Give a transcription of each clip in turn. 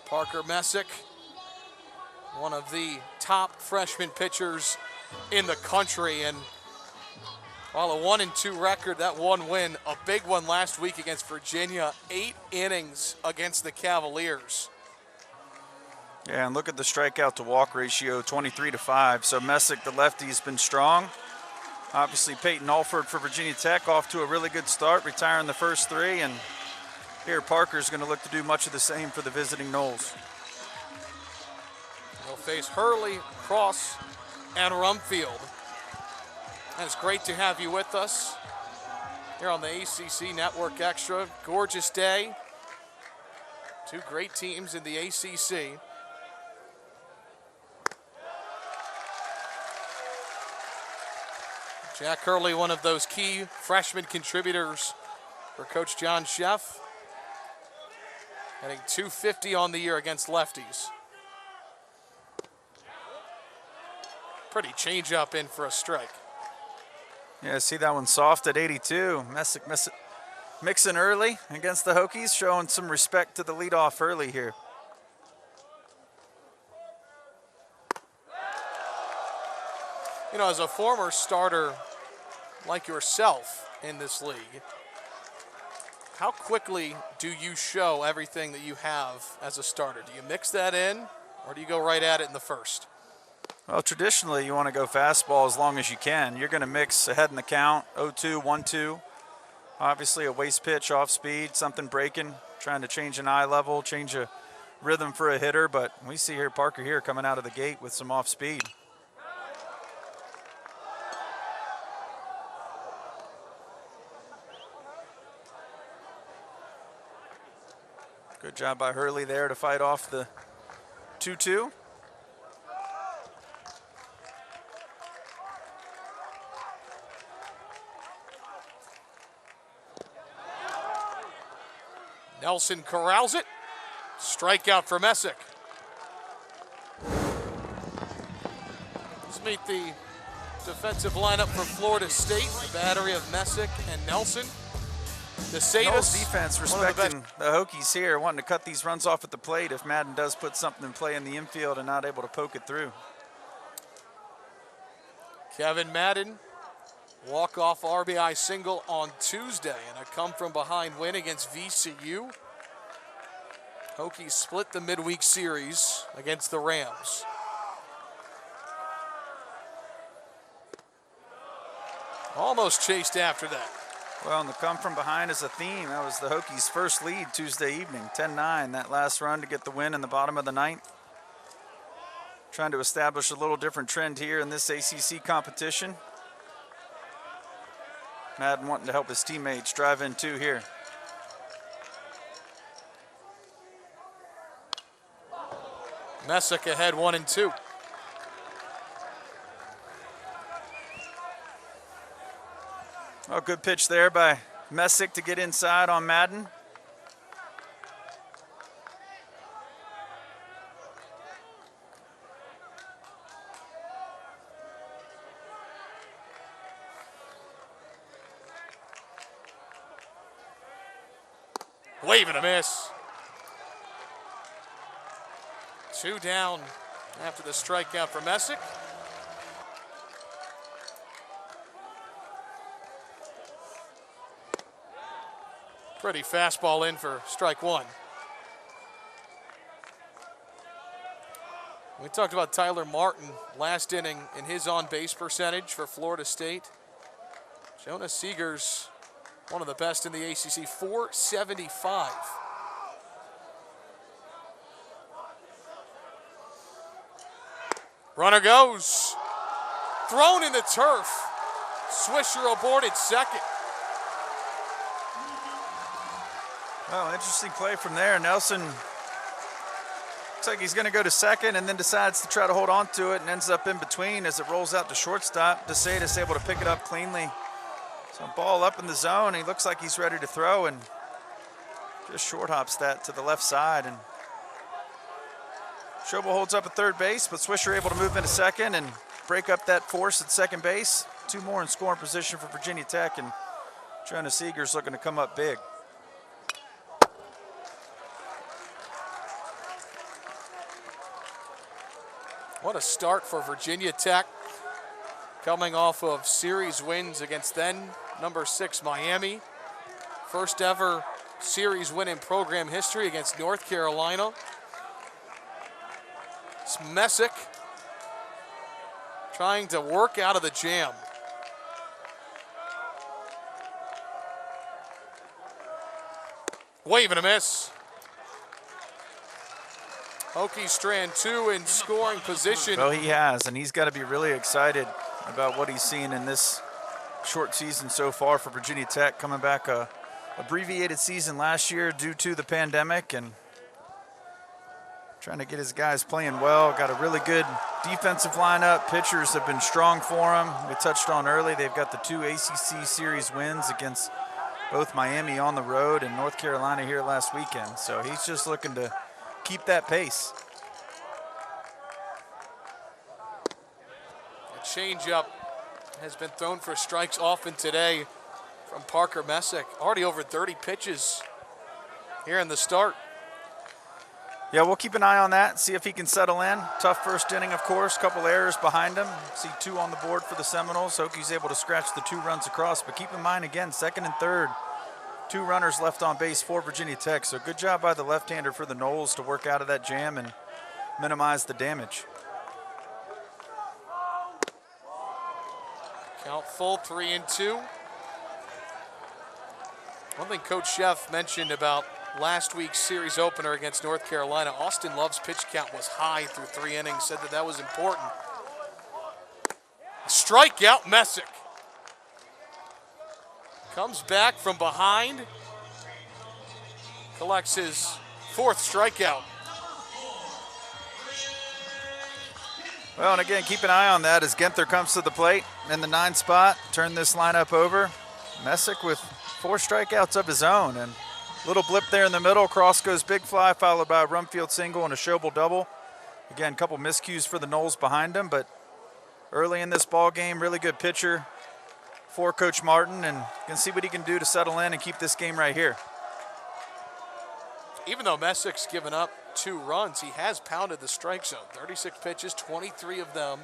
Parker Messick, one of the top freshman pitchers in the country, and while a 1-2 record, that one win, a big one last week against Virginia, 8 innings against the Cavaliers. Yeah, and look at the strikeout to walk ratio, 23-5. So Messick, the lefty, has been strong. Obviously, Peyton Alford for Virginia Tech off to a really good start, retiring the first 3, and here Parker's going to look to do much of the same for the visiting Noles. They'll face Hurley, Cross, and Rumfield. And it's great to have you with us here on the ACC Network Extra. Gorgeous day. 2 great teams in the ACC. Jack Hurley, one of those key freshman contributors for Coach John Sheff. Hitting .250 on the year against lefties. Pretty change up in for a strike. Yeah, see that one soft at 82. Messick mixing early against the Hokies, showing some respect to the leadoff early here. You know, as a former starter like yourself in this league, how quickly do you show everything that you have as a starter? Do you mix that in, or do you go right at it in the first? Well, traditionally, you want to go fastball as long as you can. You're going to mix ahead in the count, 0-2, 1-2. Obviously, a waste pitch off speed, something breaking, trying to change an eye level, change a rhythm for a hitter. But we see here Parker here coming out of the gate with some off speed. Good job by Hurley there to fight off the 2-2. Nelson corrals it. Strikeout for Messick. Let's meet the defensive lineup for Florida State. The battery of Messick and Nelson. Noles defense respecting the Hokies here, wanting to cut these runs off at the plate if Madden does put something in play in the infield and not able to poke it through. Kevin Madden, walk-off RBI single on Tuesday and a come-from-behind win against VCU. Hokies split the midweek series against the Rams. Almost chased after that. Well, and the come from behind is a theme. That was the Hokies' first lead Tuesday evening, 10-9. That last run to get the win in the bottom of the 9th. Trying to establish a little different trend here in this ACC competition. Madden wanting to help his teammates drive in 2 here. Messick ahead 1-2. Oh, good pitch there by Messick to get inside on Madden. Wave and a miss. 2 down after the strikeout for Messick. Pretty fastball in for strike 1. We talked about Tyler Martin last inning in his on-base percentage for Florida State. Jonas Seegers, one of the best in the ACC, 475. Runner goes. Thrown in the turf. Swisher aboard at second. Well, interesting play from there. Nelson looks like he's going to go to second and then decides to try to hold on to it and ends up in between as it rolls out to shortstop. DeSatis able to pick it up cleanly. So ball up in the zone. He looks like he's ready to throw and just short hops that to the left side. And Schobel holds up at third base, but Swisher able to move into second and break up that force at second base. 2 more in scoring position for Virginia Tech, and Jonas Seegers looking to come up big. What a start for Virginia Tech, coming off of series wins against then number 6 Miami. First ever series win in program history against North Carolina. It's Messick trying to work out of the jam. Wave and a miss. Hokie Strand 2 in scoring position. Well, he has, and he's got to be really excited about what he's seen in this short season so far for Virginia Tech, coming back a abbreviated season last year due to the pandemic, and trying to get his guys playing well. Got a really good defensive lineup. Pitchers have been strong for him. We touched on early, they've got the 2 ACC series wins against both Miami on the road and North Carolina here last weekend. So he's just looking to keep that pace. A changeup has been thrown for strikes often today from Parker Messick. Already over 30 pitches here in the start. Yeah, we'll keep an eye on that, see if he can settle in. Tough first inning, of course, couple errors behind him. See 2 on the board for the Seminoles. Hokie's able to scratch the 2 runs across, but keep in mind, again, second and third, 2 runners left on base for Virginia Tech. So good job by the left-hander for the Noles to work out of that jam and minimize the damage. Count full, 3-2. One thing Coach Sheff mentioned about last week's series opener against North Carolina, Austin Love's pitch count was high through 3 innings, said that was important. Strikeout, Messick. Comes back from behind, collects his 4th strikeout. Well, and again, keep an eye on that as Ginther comes to the plate in the 9 spot. Turn this lineup over. Messick with 4 strikeouts of his own, and little blip there in the middle. Cross goes big fly, followed by a Rumfield single and a Schobel double. Again, a couple miscues for the Noles behind him, but early in this ball game, really good pitcher for Coach Martin, and you can see what he can do to settle in and keep this game right here. Even though Messick's given up 2 runs, he has pounded the strike zone. 36 pitches, 23 of them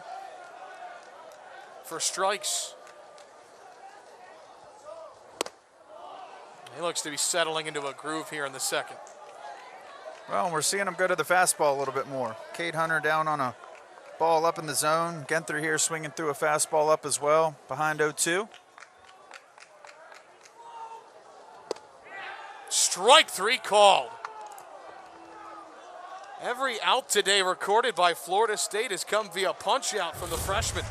for strikes. He looks to be settling into a groove here in the second. Well, we're seeing him go to the fastball a little bit more. Cade Hunter down on a ball up in the zone. Ginther here swinging through a fastball up as well, behind 0-2. Strike 3 called. Every out today recorded by Florida State has come via punch out from the freshman.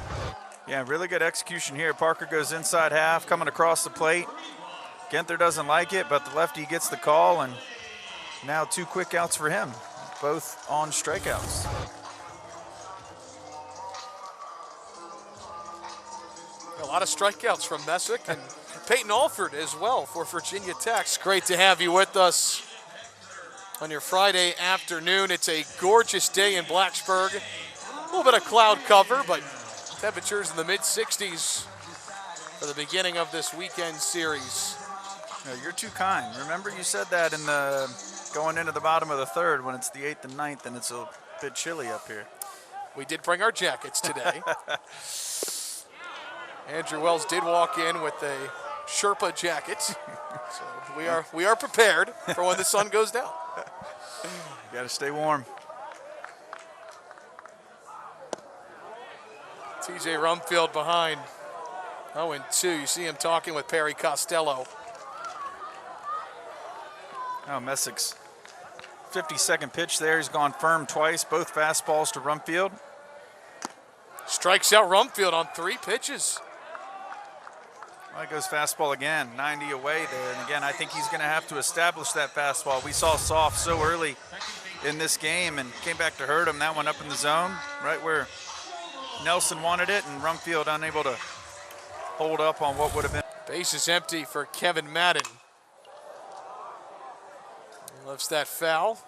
Yeah, really good execution here. Parker goes inside half, coming across the plate. Ginther doesn't like it, but the lefty gets the call, and now 2 quick outs for him, both on strikeouts. A lot of strikeouts from Messick and Peyton Alford as well for Virginia Tech. It's great to have you with us on your Friday afternoon. It's a gorgeous day in Blacksburg. A little bit of cloud cover, but temperatures in the mid-60s for the beginning of this weekend series. No, you're too kind. Remember you said that in the going into the bottom of the 3rd when it's the 8th and 9th and it's a bit chilly up here. We did bring our jackets today. Andrew Wells did walk in with a Sherpa jacket, so we are prepared for when the sun goes down. You got to stay warm. TJ Rumfield behind 0-2. You see him talking with Perry Costello. Oh, Messick's 52nd pitch there. He's gone firm twice, both fastballs to Rumfield. Strikes out Rumfield on 3 pitches. Well, it goes fastball again, 90 away there. And again, I think he's going to have to establish that fastball. We saw soft so early in this game and came back to hurt him. That one up in the zone, right where Nelson wanted it, and Rumfield unable to hold up on what would have been. Base is empty for Kevin Madden. Lifts that foul.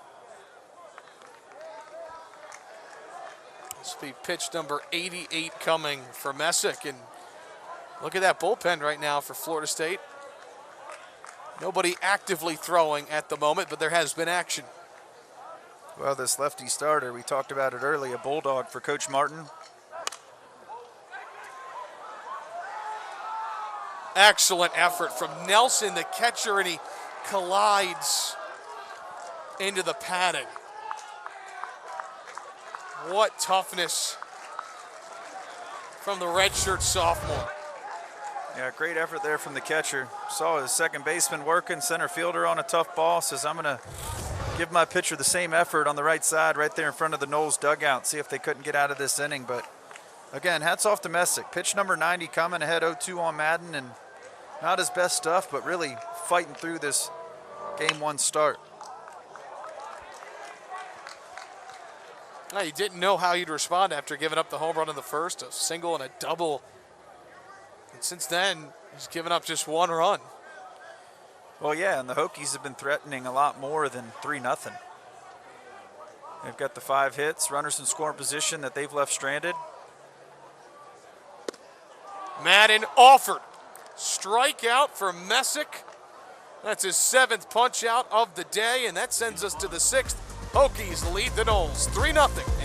This will be pitch number 88 coming for Messick. And look at that bullpen right now for Florida State. Nobody actively throwing at the moment, but there has been action. Well, this lefty starter, we talked about it earlier, a bulldog for Coach Martin. Excellent effort from Nelson, the catcher, and he collides into the padding. What toughness from the redshirt sophomore. Yeah, great effort there from the catcher. Saw his second baseman working, center fielder on a tough ball. Says, I'm going to give my pitcher the same effort on the right side right there in front of the Knowles dugout, see if they couldn't get out of this inning. But again, hats off to Messick. Pitch number 90 coming ahead 0-2 on Madden, and not his best stuff, but really fighting through this game one start. He didn't know how he'd respond after giving up the home run in the first, a single and a double. And since then, he's given up just one run. Well, yeah, and the Hokies have been threatening a lot more than 3-0. They've got the 5 hits, runners in scoring position that they've left stranded. Madden offered. Strikeout for Messick. That's his 7th punch out of the day, and that sends us to the 6th. Hokies lead the Knowles 3-0.